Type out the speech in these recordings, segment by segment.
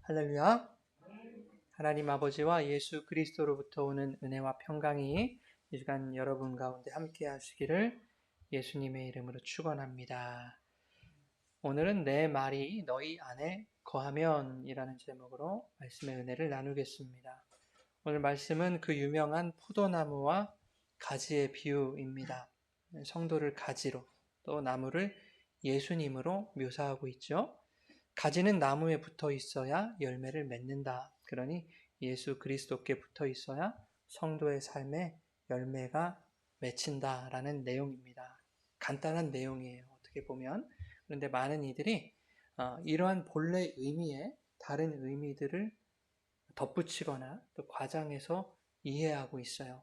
할렐루야. 하나님 아버지와 예수 그리스도로부터 오는 은혜와 평강이 이 시간 여러분 가운데 함께 하시기를 예수님의 이름으로 축원합니다. 오늘은 내 말이 너희 안에 거하면 이라는 제목으로 말씀의 은혜를 나누겠습니다. 오늘 말씀은 그 유명한 포도나무와 가지의 비유입니다. 성도를 가지로 또 나무를 예수님으로 묘사하고 있죠. 가지는 나무에 붙어 있어야 열매를 맺는다. 그러니 예수 그리스도께 붙어 있어야 성도의 삶에 열매가 맺힌다라는 내용입니다. 간단한 내용이에요. 어떻게 보면. 그런데 많은 이들이 이러한 본래 의미에 다른 의미들을 덧붙이거나 또 과장해서 이해하고 있어요.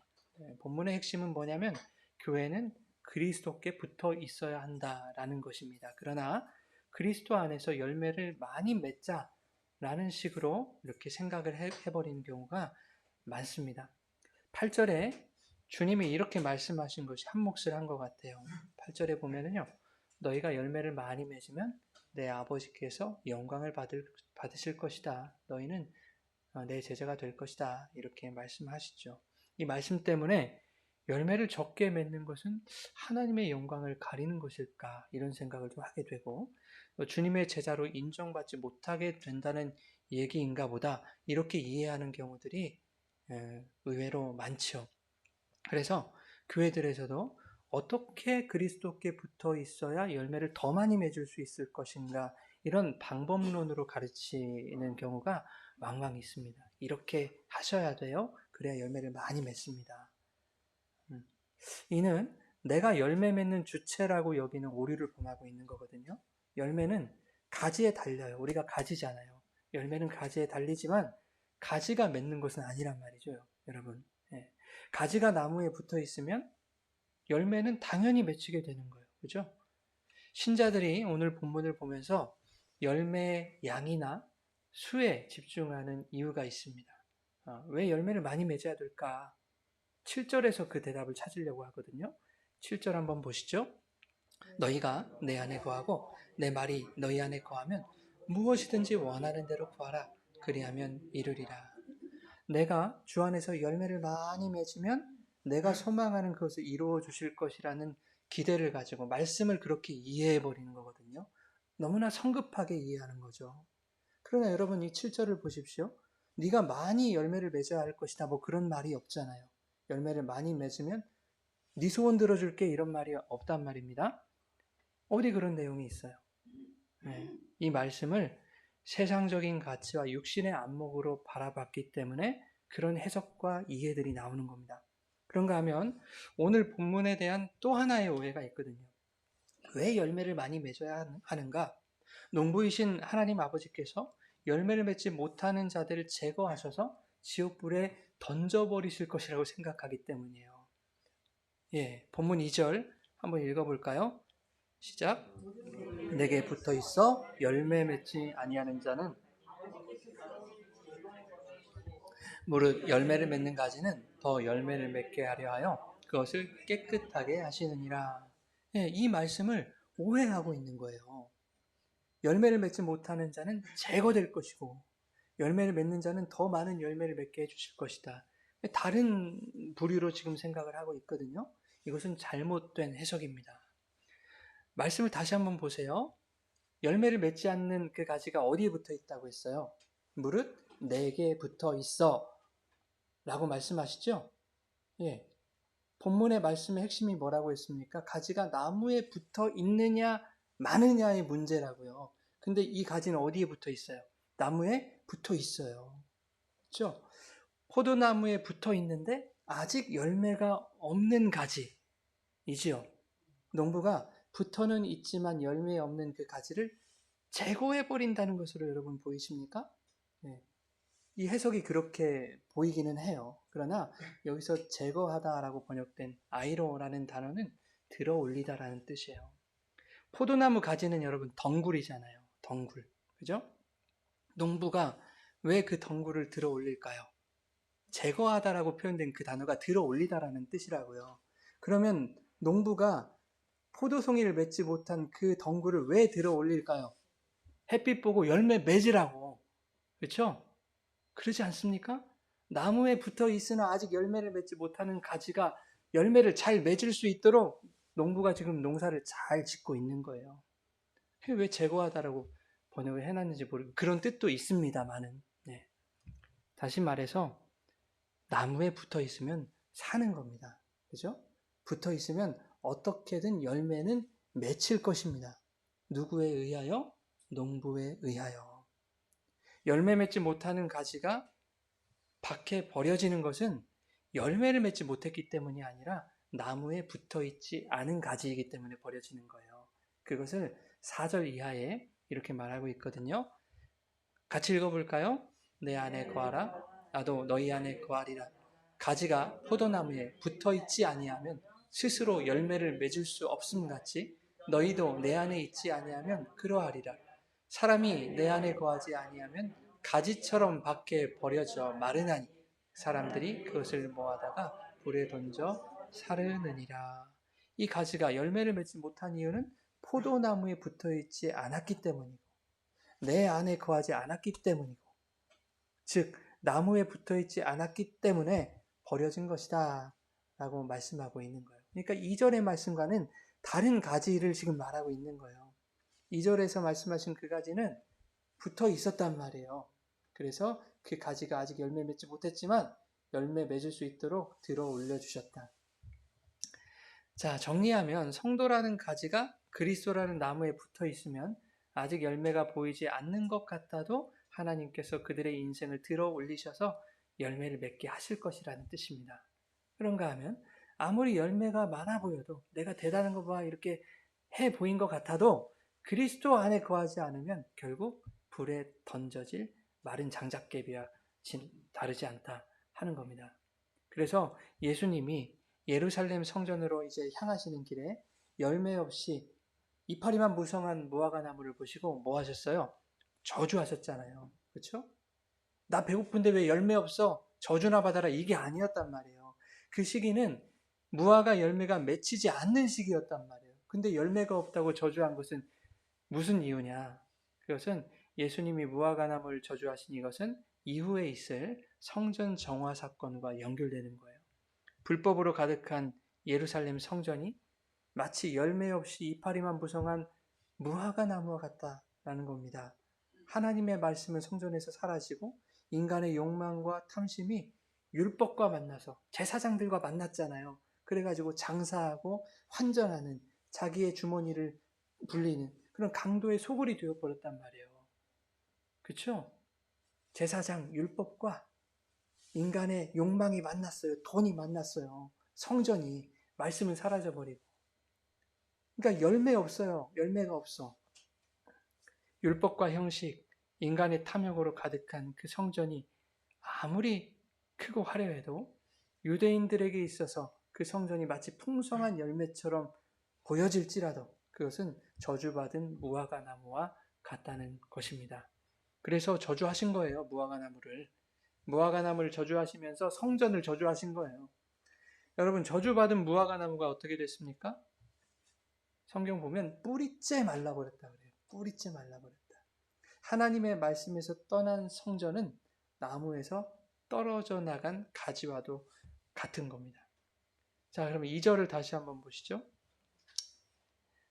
본문의 핵심은 뭐냐면 교회는 그리스도께 붙어 있어야 한다라는 것입니다. 그러나 그리스도 안에서 열매를 많이 맺자라는 식으로 이렇게 생각을 해버리는 경우가 많습니다. 8절에 주님이 이렇게 말씀하신 것이 한 몫을 한 것 같아요. 8절에 보면은요, 너희가 열매를 많이 맺으면 내 아버지께서 영광을 받으실 것이다. 너희는 내 제자가 될 것이다. 이렇게 말씀하시죠. 이 말씀 때문에 열매를 적게 맺는 것은 하나님의 영광을 가리는 것일까 이런 생각을 좀 하게 되고 주님의 제자로 인정받지 못하게 된다는 얘기인가 보다 이렇게 이해하는 경우들이 의외로 많죠. 그래서 교회들에서도 어떻게 그리스도께 붙어 있어야 열매를 더 많이 맺을 수 있을 것인가 이런 방법론으로 가르치는 경우가 왕왕 있습니다. 이렇게 하셔야 돼요. 그래야 열매를 많이 맺습니다. 이는 내가 열매 맺는 주체라고 여기는 오류를 범하고 있는 거거든요. 열매는 가지에 달려요. 우리가 가지잖아요. 열매는 가지에 달리지만 가지가 맺는 것은 아니란 말이죠, 여러분. 예. 가지가 나무에 붙어 있으면 열매는 당연히 맺히게 되는 거예요. 그죠? 신자들이 오늘 본문을 보면서 열매의 양이나 수에 집중하는 이유가 있습니다. 왜 열매를 많이 맺어야 될까? 7절에서 그 대답을 찾으려고 하거든요. 7절 한번 보시죠. 너희가 내 안에 거하고 내 말이 너희 안에 거하면 무엇이든지 원하는 대로 구하라. 그리하면 이루리라. 내가 주 안에서 열매를 많이 맺으면 내가 소망하는 것을 이루어 주실 것이라는 기대를 가지고 말씀을 그렇게 이해해 버리는 거거든요. 너무나 성급하게 이해하는 거죠. 그러나 여러분 이 7절을 보십시오. 네가 많이 열매를 맺어야 할 것이다. 뭐 그런 말이 없잖아요. 열매를 많이 맺으면 네 소원 들어줄게 이런 말이 없단 말입니다. 어디 그런 내용이 있어요? 네. 이 말씀을 세상적인 가치와 육신의 안목으로 바라봤기 때문에 그런 해석과 이해들이 나오는 겁니다. 그런가 하면 오늘 본문에 대한 또 하나의 오해가 있거든요. 왜 열매를 많이 맺어야 하는가? 농부이신 하나님 아버지께서 열매를 맺지 못하는 자들을 제거하셔서 지옥불에 던져버리실 것이라고 생각하기 때문이에요. 예, 본문 2절 한번 읽어볼까요? 시작. 내게 붙어 있어 열매 맺지 아니하는 자는 무릇 열매를 맺는 가지는 더 열매를 맺게 하려 하여 그것을 깨끗하게 하시느니라. 예, 이 말씀을 오해하고 있는 거예요. 열매를 맺지 못하는 자는 제거될 것이고 열매를 맺는 자는 더 많은 열매를 맺게 해주실 것이다. 다른 부류로 지금 생각을 하고 있거든요. 이것은 잘못된 해석입니다. 말씀을 다시 한번 보세요. 열매를 맺지 않는 그 가지가 어디에 붙어 있다고 했어요? 무릇 내게 붙어 있어 라고 말씀하시죠? 예. 본문의 말씀의 핵심이 뭐라고 했습니까? 가지가 나무에 붙어 있느냐 마느냐의 문제라고요. 근데 이 가지는 어디에 붙어 있어요? 나무에 붙어 있어요. 그렇죠? 포도나무에 붙어 있는데 아직 열매가 없는 가지이지요. 농부가 붙어는 있지만 열매 없는 그 가지를 제거해 버린다는 것으로 여러분 보이십니까? 네. 이 해석이 그렇게 보이기는 해요. 그러나 여기서 제거하다라고 번역된 아이로라는 단어는 들어 올리다라는 뜻이에요. 포도나무 가지는 여러분 덩굴이잖아요. 덩굴. 그죠? 농부가 왜 그 덩굴을 들어 올릴까요? 제거하다라고 표현된 그 단어가 들어 올리다라는 뜻이라고요. 그러면 농부가 포도송이를 맺지 못한 그 덩굴을 왜 들어 올릴까요? 햇빛 보고 열매 맺으라고. 그렇죠? 그러지 않습니까? 나무에 붙어 있으나 아직 열매를 맺지 못하는 가지가 열매를 잘 맺을 수 있도록 농부가 지금 농사를 잘 짓고 있는 거예요. 왜 제거하다라고 번역을 해놨는지 모르고 그런 뜻도 있습니다만은 네. 다시 말해서 나무에 붙어 있으면 사는 겁니다. 그죠? 붙어 있으면 어떻게든 열매는 맺힐 것입니다. 누구에 의하여? 농부에 의하여. 열매 맺지 못하는 가지가 밖에 버려지는 것은 열매를 맺지 못했기 때문이 아니라 나무에 붙어 있지 않은 가지이기 때문에 버려지는 거예요. 그것을 4절 이하에 이렇게 말하고 있거든요. 같이 읽어볼까요? 내 안에 거하라 나도 너희 안에 거하리라. 가지가 포도나무에 붙어 있지 아니하면 스스로 열매를 맺을 수 없음 같이 너희도 내 안에 있지 아니하면 그러하리라. 사람이 내 안에 거하지 아니하면 가지처럼 밖에 버려져 마르나니 사람들이 그것을 모아다가 불에 던져 사르느니라. 이 가지가 열매를 맺지 못한 이유는 포도나무에 붙어 있지 않았기 때문이고 내 안에 거하지 않았기 때문이고 즉 나무에 붙어 있지 않았기 때문에 버려진 것이다 라고 말씀하고 있는 거예요. 그러니까 2절의 말씀과는 다른 가지를 지금 말하고 있는 거예요. 2절에서 말씀하신 그 가지는 붙어 있었단 말이에요. 그래서 그 가지가 아직 열매 맺지 못했지만 열매 맺을 수 있도록 들어 올려주셨다. 자, 정리하면 성도라는 가지가 그리스도라는 나무에 붙어 있으면 아직 열매가 보이지 않는 것 같아도 하나님께서 그들의 인생을 들어 올리셔서 열매를 맺게 하실 것이라는 뜻입니다. 그런가 하면 아무리 열매가 많아 보여도 내가 대단한 거 봐 이렇게 해 보인 것 같아도 그리스도 안에 거하지 않으면 결국 불에 던져질 마른 장작개비와 다르지 않다 하는 겁니다. 그래서 예수님이 예루살렘 성전으로 이제 향하시는 길에 열매 없이 이파리만 무성한 무화과 나무를 보시고 뭐 하셨어요? 저주하셨잖아요. 그렇죠? 나 배고픈데 왜 열매 없어? 저주나 받아라. 이게 아니었단 말이에요. 그 시기는 무화과 열매가 맺히지 않는 시기였단 말이에요. 근데 열매가 없다고 저주한 것은 무슨 이유냐? 그것은 예수님이 무화과 나무를 저주하신 이것은 이후에 있을 성전 정화 사건과 연결되는 거예요. 불법으로 가득한 예루살렘 성전이 마치 열매 없이 이파리만 무성한 무화과 나무와 같다라는 겁니다. 하나님의 말씀은 성전에서 사라지고 인간의 욕망과 탐심이 율법과 만나서 제사장들과 만났잖아요. 그래가지고 장사하고 환전하는 자기의 주머니를 불리는 그런 강도의 소굴이 되어버렸단 말이에요. 그렇죠? 제사장 율법과 인간의 욕망이 만났어요. 돈이 만났어요. 성전이 말씀은 사라져버리고. 그러니까 열매 없어요. 열매가 없어. 율법과 형식, 인간의 탐욕으로 가득한 그 성전이 아무리 크고 화려해도 유대인들에게 있어서 그 성전이 마치 풍성한 열매처럼 보여질지라도 그것은 저주받은 무화과 나무와 같다는 것입니다. 그래서 저주하신 거예요. 무화과 나무를. 무화과 나무를 저주하시면서 성전을 저주하신 거예요. 여러분 저주받은 무화과 나무가 어떻게 됐습니까? 성경 보면 뿌리째 말라버렸다 그래요. 뿌리째 말라버렸다. 하나님의 말씀에서 떠난 성전은 나무에서 떨어져 나간 가지와도 같은 겁니다. 자, 그러면 2절을 다시 한번 보시죠.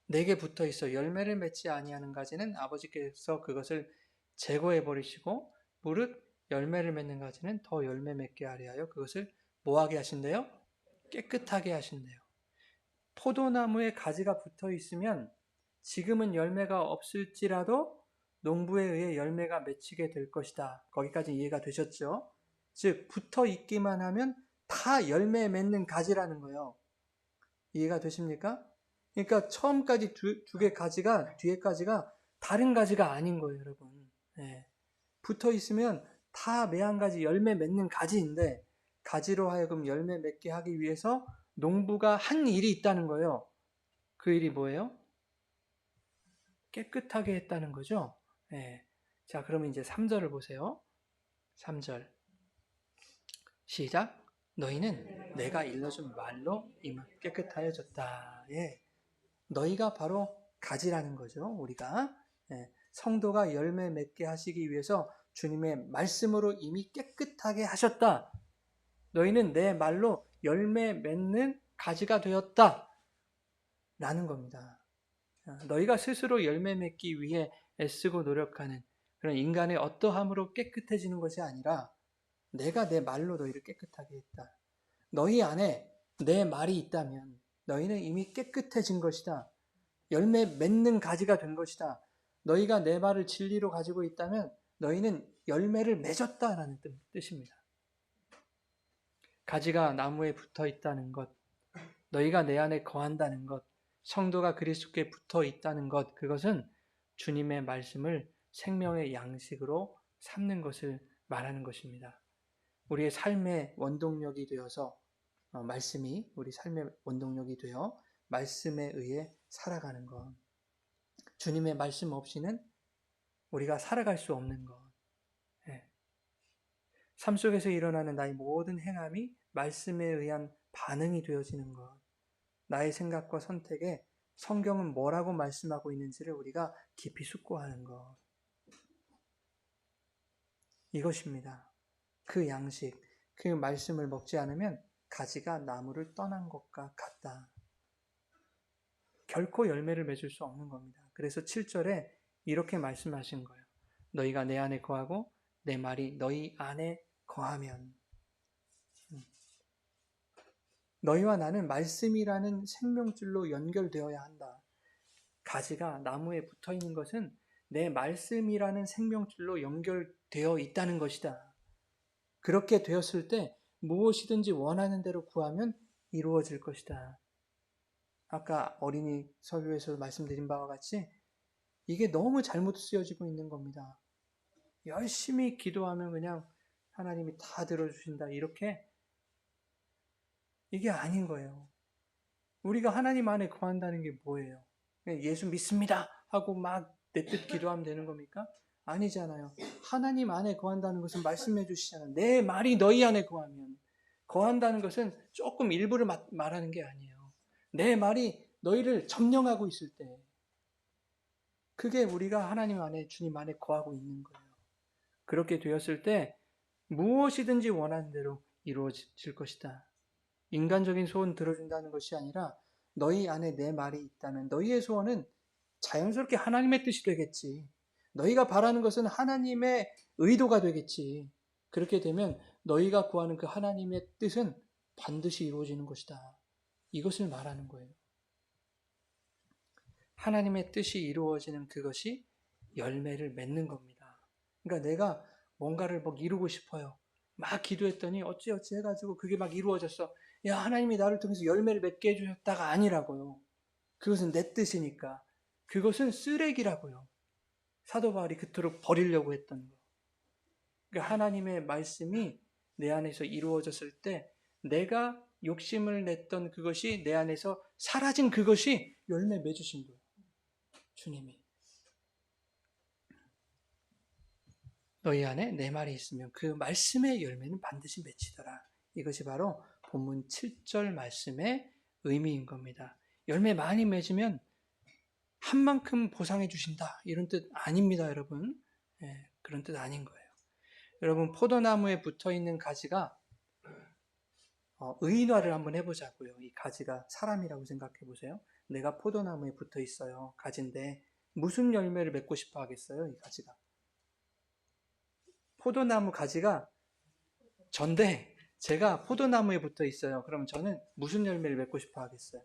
내게 붙어 있어 열매를 맺지 아니하는 가지는 아버지께서 그것을 제거해 버리시고 무릇 열매를 맺는 가지는 더 열매 맺게 하려 하여 그것을 뭐하게 하신대요? 깨끗하게 하신대요. 포도나무에 가지가 붙어 있으면 지금은 열매가 없을지라도 농부에 의해 열매가 맺히게 될 것이다. 거기까지 이해가 되셨죠? 즉 붙어 있기만 하면 다 열매 맺는 가지라는 거예요. 이해가 되십니까? 그러니까 처음까지 두 개 가지가 뒤에까지가 다른 가지가 아닌 거예요, 여러분. 네. 붙어 있으면 다 매한 가지 열매 맺는 가지인데 가지로 하여금 열매 맺게 하기 위해서 농부가 한 일이 있다는 거예요. 그 일이 뭐예요? 깨끗하게 했다는 거죠. 네. 자, 그러면 이제 3절을 보세요. 3절. 시작. 너희는 내가 일러준 말로 이만 깨끗하여졌다. 예. 너희가 바로 가지라는 거죠. 우리가. 예. 성도가 열매 맺게 하시기 위해서 주님의 말씀으로 이미 깨끗하게 하셨다. 너희는 내 말로 열매 맺는 가지가 되었다. 라는 겁니다. 너희가 스스로 열매 맺기 위해 애쓰고 노력하는 그런 인간의 어떠함으로 깨끗해지는 것이 아니라 내가 내 말로 너희를 깨끗하게 했다. 너희 안에 내 말이 있다면 너희는 이미 깨끗해진 것이다. 열매 맺는 가지가 된 것이다. 너희가 내 말을 진리로 가지고 있다면 너희는 열매를 맺었다라는 뜻입니다. 가지가 나무에 붙어 있다는 것, 너희가 내 안에 거한다는 것, 성도가 그리스도께 붙어 있다는 것, 그것은 주님의 말씀을 생명의 양식으로 삼는 것을 말하는 것입니다. 우리의 삶의 원동력이 되어서 말씀이 우리 삶의 원동력이 되어 말씀에 의해 살아가는 것. 주님의 말씀 없이는 우리가 살아갈 수 없는 것. 삶 속에서 일어나는 나의 모든 행함이 말씀에 의한 반응이 되어지는 것. 나의 생각과 선택에 성경은 뭐라고 말씀하고 있는지를 우리가 깊이 숙고하는 것. 이것입니다. 그 양식, 그 말씀을 먹지 않으면 가지가 나무를 떠난 것과 같다. 결코 열매를 맺을 수 없는 겁니다. 그래서 7절에 이렇게 말씀하신 거예요. 너희가 내 안에 거하고 내 말이 너희 안에 거하면. 너희와 나는 말씀이라는 생명줄로 연결되어야 한다. 가지가 나무에 붙어 있는 것은 내 말씀이라는 생명줄로 연결되어 있다는 것이다. 그렇게 되었을 때 무엇이든지 원하는 대로 구하면 이루어질 것이다. 아까 어린이 설교에서 말씀드린 바와 같이 이게 너무 잘못 쓰여지고 있는 겁니다. 열심히 기도하면 그냥 하나님이 다 들어주신다. 이렇게 이게 아닌 거예요. 우리가 하나님 안에 거한다는 게 뭐예요? 예수 믿습니다 하고 막 내 뜻 기도하면 되는 겁니까? 아니잖아요. 하나님 안에 거한다는 것은 말씀해 주시잖아요. 내 말이 너희 안에 거하면. 거한다는 것은 조금 일부를 말하는 게 아니에요. 내 말이 너희를 점령하고 있을 때 그게 우리가 하나님 안에 주님 안에 거하고 있는 거예요. 그렇게 되었을 때 무엇이든지 원하는 대로 이루어질 것이다. 인간적인 소원 들어준다는 것이 아니라 너희 안에 내 말이 있다면 너희의 소원은 자연스럽게 하나님의 뜻이 되겠지. 너희가 바라는 것은 하나님의 의도가 되겠지. 그렇게 되면 너희가 구하는 그 하나님의 뜻은 반드시 이루어지는 것이다. 이것을 말하는 거예요. 하나님의 뜻이 이루어지는 그것이 열매를 맺는 겁니다. 그러니까 내가 뭔가를 막 이루고 싶어요. 막 기도했더니 어찌어찌 해가지고 그게 막 이루어졌어. 야, 하나님이 나를 통해서 열매를 맺게 해주셨다가 아니라고요. 그것은 내 뜻이니까. 그것은 쓰레기라고요. 사도 바울이 그토록 버리려고 했던 거. 그러니까 하나님의 말씀이 내 안에서 이루어졌을 때 내가 욕심을 냈던 그것이 내 안에서 사라진 그것이 열매 맺으신 거예요. 주님이. 너희 안에 내 말이 있으면 그 말씀의 열매는 반드시 맺히더라. 이것이 바로 본문 7절 말씀의 의미인 겁니다. 열매 많이 맺으면 한 만큼 보상해 주신다. 이런 뜻 아닙니다, 여러분. 그런 뜻 아닌 거예요. 여러분, 포도나무에 붙어 있는 가지가 의인화를 한번 해보자고요. 이 가지가 사람이라고 생각해 보세요. 내가 포도나무에 붙어 있어요. 가지인데 무슨 열매를 맺고 싶어 하겠어요, 이 가지가? 포도나무 가지가 전데 제가 포도나무에 붙어 있어요. 그럼 저는 무슨 열매를 맺고 싶어 하겠어요?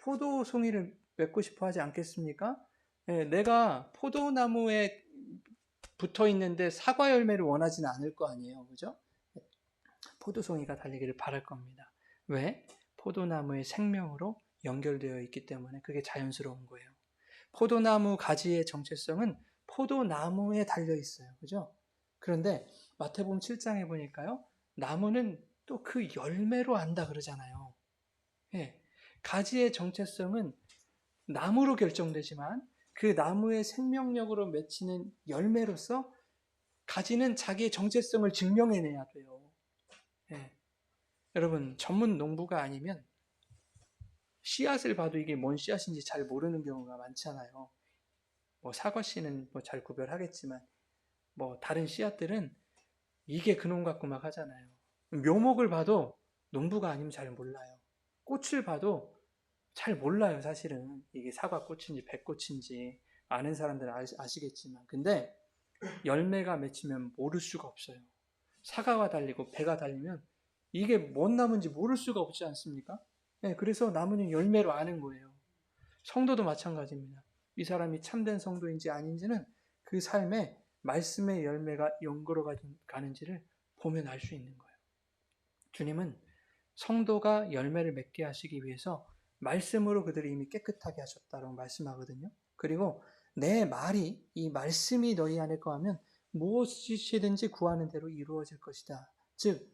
포도송이를 맺고 싶어 하지 않겠습니까? 내가 포도나무에 붙어 있는데 사과 열매를 원하지는 않을 거 아니에요. 그죠? 포도송이가 달리기를 바랄 겁니다. 왜? 포도나무의 생명으로 연결되어 있기 때문에 그게 자연스러운 거예요. 포도나무 가지의 정체성은 포도나무에 달려 있어요. 그죠? 그런데 마태복음 7장에 보니까요. 나무는 또 그 열매로 안다 그러잖아요. 예. 가지의 정체성은 나무로 결정되지만 그 나무의 생명력으로 맺히는 열매로서 가지는 자기의 정체성을 증명해내야 돼요. 예. 여러분, 전문 농부가 아니면 씨앗을 봐도 이게 뭔 씨앗인지 잘 모르는 경우가 많잖아요. 뭐 사과 씨는 뭐 잘 구별하겠지만 뭐 다른 씨앗들은 이게 그놈 같고 막 하잖아요. 묘목을 봐도 농부가 아니면 잘 몰라요. 꽃을 봐도 잘 몰라요, 사실은. 이게 사과꽃인지 백꽃인지 아는 사람들은 아시겠지만. 근데 열매가 맺히면 모를 수가 없어요. 사과가 달리고 배가 달리면 이게 뭔 나무인지 모를 수가 없지 않습니까? 네, 그래서 나무는 열매로 아는 거예요. 성도도 마찬가지입니다. 이 사람이 참된 성도인지 아닌지는 그 삶에 말씀의 열매가 연걸어 가는지를 보면 알 수 있는 거예요. 주님은 성도가 열매를 맺게 하시기 위해서 말씀으로 그들을 이미 깨끗하게 하셨다고 말씀하거든요. 그리고 내 말이, 이 말씀이 너희 안에 거하면 무엇이든지 구하는 대로 이루어질 것이다. 즉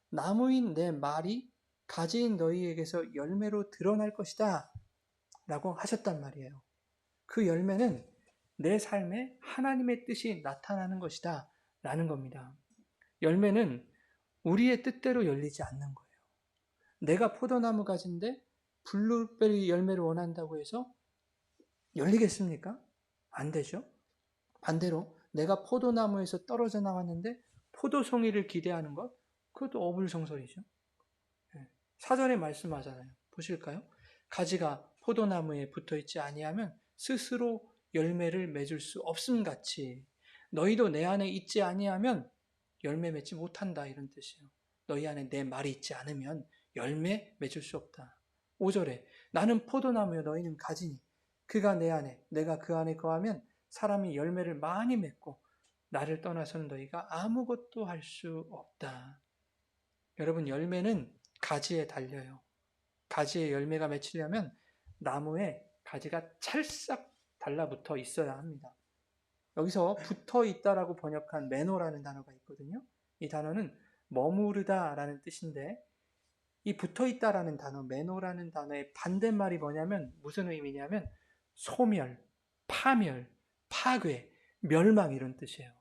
나무인 내 말이 가지인 너희에게서 열매로 드러날 것이다 라고 하셨단 말이에요. 그 열매는 내 삶에 하나님의 뜻이 나타나는 것이다 라는 겁니다. 열매는 우리의 뜻대로 열리지 않는 거예요. 내가 포도나무 가지인데 블루베리 열매를 원한다고 해서 열리겠습니까? 안 되죠. 반대로 내가 포도나무에서 떨어져 나왔는데 포도송이를 기대하는 것, 그것도 어불성설이죠. 사전에 말씀하잖아요. 보실까요? 가지가 포도나무에 붙어있지 아니하면 스스로 열매를 맺을 수 없음 같이 너희도 내 안에 있지 아니하면 열매 맺지 못한다, 이런 뜻이에요. 너희 안에 내 말이 있지 않으면 열매 맺을 수 없다. 5절에 나는 포도나무요 너희는 가지니 그가 내 안에 내가 그 안에 거하면 사람이 열매를 많이 맺고 나를 떠나서는 너희가 아무것도 할 수 없다. 여러분, 열매는 가지에 달려요. 가지에 열매가 맺히려면 나무에 가지가 찰싹 달라붙어 있어야 합니다. 여기서 붙어 있다라고 번역한 매노라는 단어가 있거든요. 이 단어는 머무르다라는 뜻인데, 이 붙어 있다라는 단어, 매노라는 단어의 반대말이 뭐냐면 무슨 의미냐면 소멸, 파멸, 파괴, 멸망, 이런 뜻이에요.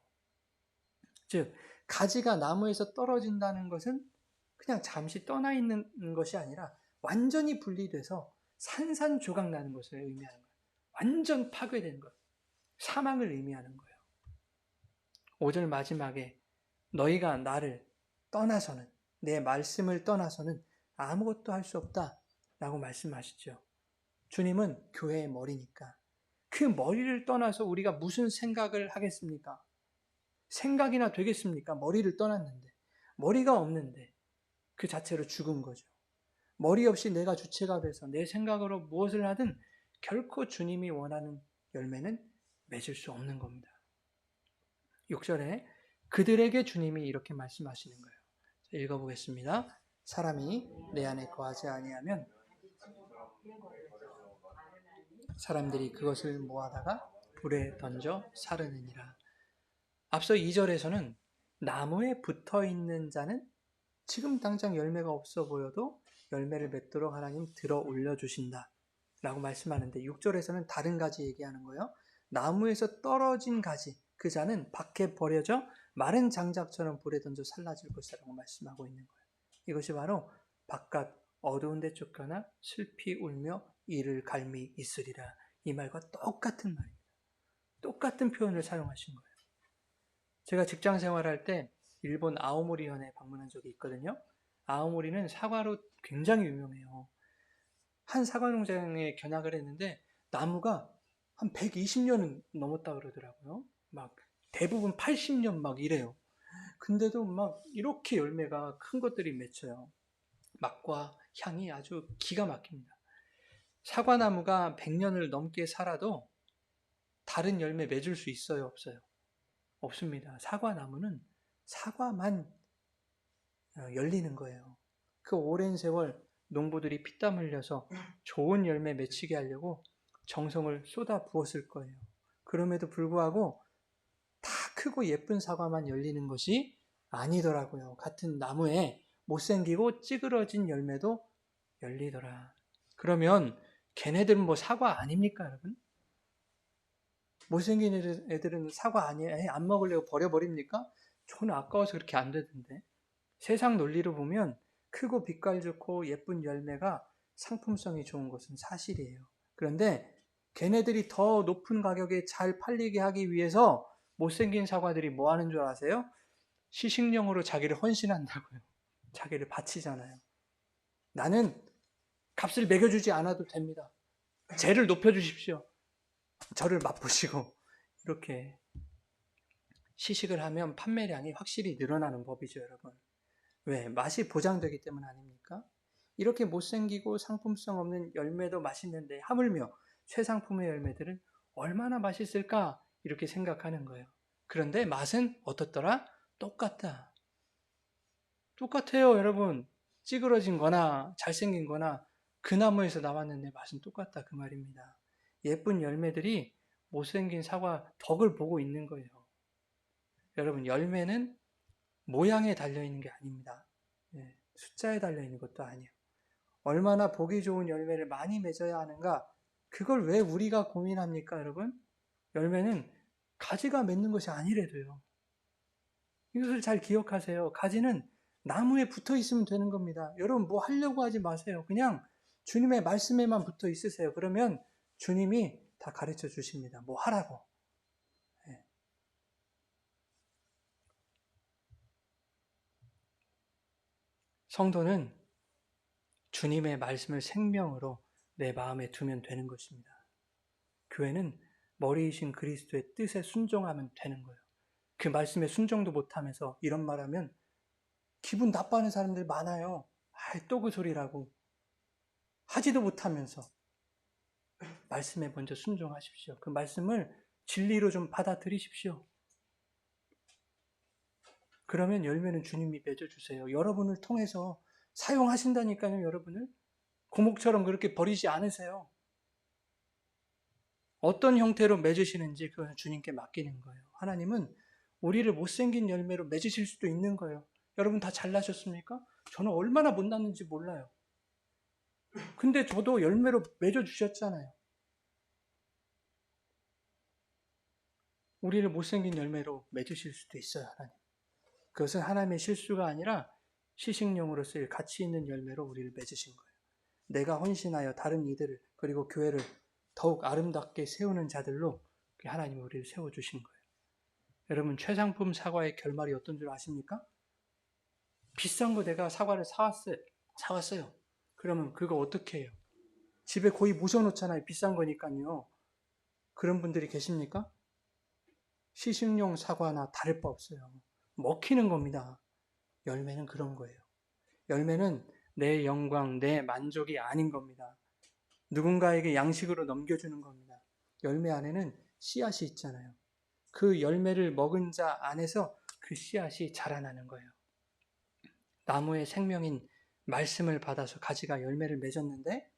즉 가지가 나무에서 떨어진다는 것은 그냥 잠시 떠나 있는 것이 아니라 완전히 분리돼서 산산조각 나는 것을 의미하는 거예요. 완전 파괴된 것, 사망을 의미하는 거예요. 5절 마지막에 너희가 나를 떠나서는, 내 말씀을 떠나서는 아무것도 할 수 없다 라고 말씀하시죠. 주님은 교회의 머리니까 그 머리를 떠나서 우리가 무슨 생각을 하겠습니까? 생각이나 되겠습니까? 머리를 떠났는데, 머리가 없는데 그 자체로 죽은 거죠. 머리 없이 내가 주체가 돼서 내 생각으로 무엇을 하든 결코 주님이 원하는 열매는 맺을 수 없는 겁니다. 6절에 그들에게 주님이 이렇게 말씀하시는 거예요. 읽어보겠습니다. 사람이 내 안에 거하지 아니하면 사람들이 그것을 모아다가 불에 던져 사르느니라. 앞서 2절에서는 나무에 붙어있는 자는 지금 당장 열매가 없어 보여도 열매를 맺도록 하나님 들어 올려주신다 라고 말씀하는데, 6절에서는 다른 가지 얘기하는 거예요. 나무에서 떨어진 가지, 그 자는 밖에 버려져 마른 장작처럼 불에 던져 살라질 것이다 라고 말씀하고 있는 거예요. 이것이 바로 바깥 어두운 데 쫓겨나 슬피 울며 이를 갈미 있으리라, 이 말과 똑같은 말입니다. 똑같은 표현을 사용하신 거예요. 제가 직장 생활할 때 일본 아오모리현에 방문한 적이 있거든요. 아오모리는 사과로 굉장히 유명해요. 한 사과 농장에 견학을 했는데 나무가 한 120년은 넘었다 그러더라고요. 막 대부분 80년 막 이래요. 근데도 막 이렇게 열매가 큰 것들이 맺혀요. 맛과 향이 아주 기가 막힙니다. 사과나무가 100년을 넘게 살아도 다른 열매 맺을 수 있어요, 없어요? 없습니다. 사과나무는 사과만 열리는 거예요. 그 오랜 세월 농부들이 피땀 흘려서 좋은 열매 맺히게 하려고 정성을 쏟아 부었을 거예요. 그럼에도 불구하고 다 크고 예쁜 사과만 열리는 것이 아니더라고요. 같은 나무에 못생기고 찌그러진 열매도 열리더라. 그러면 걔네들은 뭐 사과 아닙니까, 여러분? 못생긴 애들은 사과 아니에요? 안 먹으려고 버려버립니까? 저는 아까워서 그렇게 안 되던데. 세상 논리로 보면 크고 빛깔 좋고 예쁜 열매가 상품성이 좋은 것은 사실이에요. 그런데 걔네들이 더 높은 가격에 잘 팔리게 하기 위해서 못생긴 사과들이 뭐 하는 줄 아세요? 시식용으로 자기를 헌신한다고요. 자기를 바치잖아요. 나는 값을 매겨주지 않아도 됩니다. 재를 높여주십시오. 저를 맛보시고. 이렇게 시식을 하면 판매량이 확실히 늘어나는 법이죠, 여러분. 왜? 맛이 보장되기 때문 아닙니까? 이렇게 못생기고 상품성 없는 열매도 맛있는데 하물며 최상품의 열매들은 얼마나 맛있을까? 이렇게 생각하는 거예요. 그런데 맛은 어떻더라? 똑같다. 똑같아요, 여러분. 찌그러진 거나 잘생긴 거나 그 나무에서 나왔는데 맛은 똑같다. 그 말입니다. 예쁜 열매들이 못생긴 사과 덕을 보고 있는 거예요. 여러분, 열매는 모양에 달려있는 게 아닙니다. 숫자에 달려있는 것도 아니에요. 얼마나 보기 좋은 열매를 많이 맺어야 하는가? 그걸 왜 우리가 고민합니까, 여러분? 열매는 가지가 맺는 것이 아니래도요. 이것을 잘 기억하세요. 가지는 나무에 붙어 있으면 되는 겁니다. 여러분 뭐 하려고 하지 마세요. 그냥 주님의 말씀에만 붙어 있으세요. 그러면 주님이 다 가르쳐 주십니다. 뭐 하라고. 네. 성도는 주님의 말씀을 생명으로 내 마음에 두면 되는 것입니다. 교회는 머리이신 그리스도의 뜻에 순종하면 되는 거예요. 그 말씀에 순종도 못하면서 이런 말하면 기분 나빠하는 사람들 많아요. 또 그 소리라고. 하지도 못하면서 말씀에 먼저 순종하십시오. 그 말씀을 진리로 좀 받아들이십시오. 그러면 열매는 주님이 맺어주세요. 여러분을 통해서 사용하신다니까요. 여러분을 고목처럼 그렇게 버리지 않으세요. 어떤 형태로 맺으시는지 그건 주님께 맡기는 거예요. 하나님은 우리를 못생긴 열매로 맺으실 수도 있는 거예요. 여러분 다 잘나셨습니까? 저는 얼마나 못났는지 몰라요. 근데 저도 열매로 맺어주셨잖아요. 우리를 못생긴 열매로 맺으실 수도 있어요, 하나님. 그것은 하나님의 실수가 아니라 시식용으로 쓰일 가치 있는 열매로 우리를 맺으신 거예요. 내가 헌신하여 다른 이들을 그리고 교회를 더욱 아름답게 세우는 자들로 하나님이 우리를 세워주신 거예요. 여러분 최상품 사과의 결말이 어떤 줄 아십니까? 비싼 거 내가 사과를 사왔어요. 그러면 그거 어떻게 해요? 집에 거의 모셔놓잖아요. 비싼 거니까요. 그런 분들이 계십니까? 시식용 사과나 다를 바 없어요. 먹히는 겁니다. 열매는 그런 거예요. 열매는 내 영광, 내 만족이 아닌 겁니다. 누군가에게 양식으로 넘겨주는 겁니다. 열매 안에는 씨앗이 있잖아요. 그 열매를 먹은 자 안에서 그 씨앗이 자라나는 거예요. 나무의 생명인 말씀을 받아서 가지가 열매를 맺었는데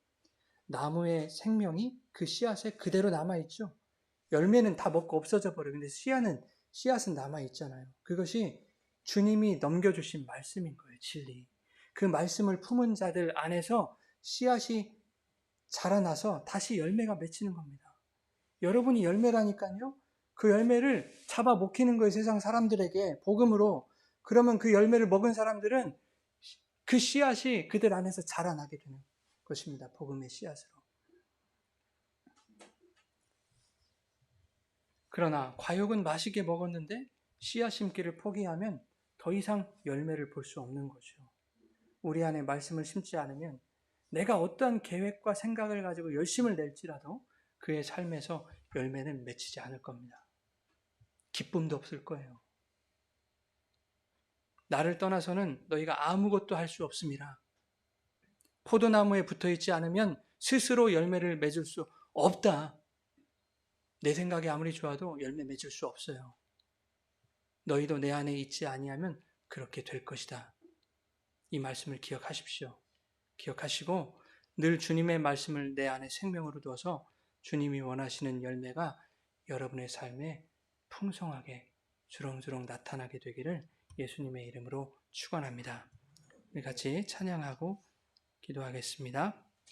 나무의 생명이 그 씨앗에 그대로 남아있죠. 열매는 다 먹고 없어져 버려요. 근데 씨앗은 남아있잖아요. 그것이 주님이 넘겨주신 말씀인 거예요. 진리. 그 말씀을 품은 자들 안에서 씨앗이 자라나서 다시 열매가 맺히는 겁니다. 여러분이 열매라니까요. 그 열매를 잡아 먹히는 거예요. 세상 사람들에게 복음으로. 그러면 그 열매를 먹은 사람들은 그 씨앗이 그들 안에서 자라나게 되는 것입니다. 복음의 씨앗으로. 그러나 과육은 맛있게 먹었는데 씨앗 심기를 포기하면 더 이상 열매를 볼 수 없는 거죠. 우리 안에 말씀을 심지 않으면 내가 어떠한 계획과 생각을 가지고 열심을 낼지라도 그의 삶에서 열매는 맺히지 않을 겁니다. 기쁨도 없을 거예요. 나를 떠나서는 너희가 아무것도 할 수 없습니다. 포도나무에 붙어있지 않으면 스스로 열매를 맺을 수 없다. 내 생각이 아무리 좋아도 열매 맺을 수 없어요. 너희도 내 안에 있지 아니하면 그렇게 될 것이다. 이 말씀을 기억하십시오. 기억하시고 늘 주님의 말씀을 내 안에 생명으로 두어서 주님이 원하시는 열매가 여러분의 삶에 풍성하게 주렁주렁 나타나게 되기를 예수님의 이름으로 축원합니다. 우리 같이 찬양하고 기도하겠습니다.